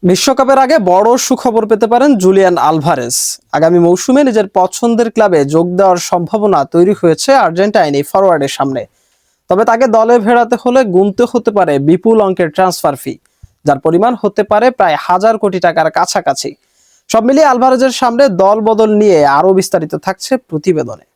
বিশ্বকাপের আগে বড় সুখবর পেতে পারেন জুলিয়ান আলভারেজ। আগামী মৌসুমে নিজের পছন্দের ক্লাবে যোগ দেওয়ার সম্ভাবনা তৈরি হয়েছে আর্জেন্টাইনি ফরোয়ার্ডের সামনে। তবে তাকে দলে ফেরাতে হলে গুনতে হতে পারে বিপুল অঙ্কের ট্রান্সফার ফি, যার পরিমাণ হতে পারে প্রায় 1,000 কোটি টাকার কাছাকাছি। সব মিলিয়ে আলভারেজের সামনে দল বদল নিয়ে আরো বিস্তারিত থাকছে প্রতিবেদনে।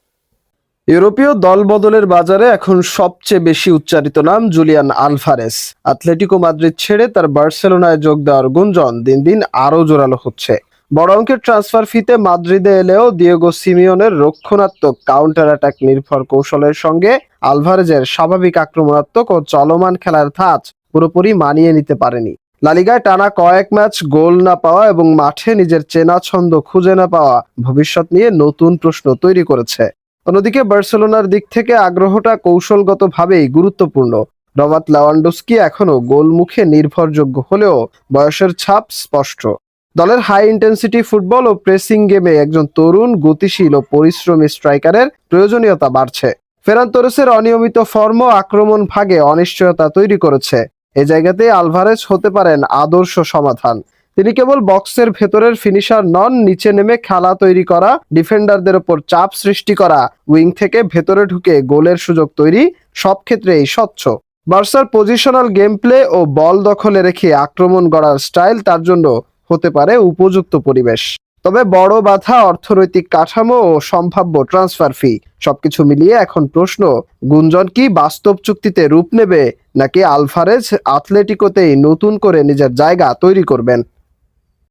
ইউরোপীয় দল বদলের বাজারে এখন সবচেয়ে বেশি উচ্চারিত নাম জুলিয়ান আলভারেজ। আতলেটিকো মাদ্রিদ ছেড়ে তার বার্সেলোনায় যোগ দেওয়ার গুঞ্জন দিন দিন আরো জোরালো হচ্ছে। বড় অঙ্কের ট্রান্সফার ফিতে মাদ্রিদে এলেও দিয়েগো সিমিওনের রক্ষণাত্মক কাউন্টার অ্যাটাক নির্ভর কৌশলের সঙ্গে আলভারেজের স্বাভাবিক আক্রমণাত্মক ও চলমান খেলার ধাঁচ পুরোপুরি মানিয়ে নিতে পারেনি। লা লিগায় টানা কয়েক ম্যাচ গোল না পাওয়া এবং মাঠে নিজের চেনা ছন্দ খুঁজে না পাওয়া ভবিষ্যৎ নিয়ে নতুন প্রশ্ন তৈরি করেছে। অন্যদিকে বার্সেলোনার দিক থেকে আগ্রহটা কৌশলগতভাবেই গুরুত্বপূর্ণ। রবার্ট লেভানডস্কি এখনো গোলমুখে নির্ভরযোগ্য হলেও বয়সের ছাপ স্পষ্ট। দলের হাই ইন্টেন্সিটি ফুটবল ও প্রেসিং গেমে একজন তরুণ, গতিশীল ও পরিশ্রমী স্ট্রাইকারের প্রয়োজনীয়তা বাড়ছে। ফেরান তোরেসের অনিয়মিত ফর্ম আক্রমণ ভাগে অনিশ্চয়তা তৈরি করেছে। এই জায়গাতে আলভারেজ হতে পারেন আদর্শ সমাধান। তিনি কেবল বক্সের ভেতরের ফিনিশার নন, নিচে নেমে খেলা তৈরি করা, ডিফেন্ডারদের ওপর চাপ সৃষ্টি করা, উইং থেকে ভেতরে ঢুকে গোলের সুযোগ তৈরি, সব ক্ষেত্রেই স্বচ্ছ। বার্সার পজিশনাল গেম প্লে ও বল দখলে রেখে আক্রমণ গড়ার স্টাইল তার জন্য হতে পারে উপযুক্ত পরিবেশ। তবে বড় বাধা অর্থনৈতিক কাঠামো ও সম্ভাব্য ট্রান্সফার ফি। সবকিছু মিলিয়ে এখন প্রশ্ন, গুঞ্জন কি বাস্তব চুক্তিতে রূপ নেবে, নাকি আলভারেজ আতলেটিকোতেই নতুন করে নিজের জায়গা তৈরি করবেন?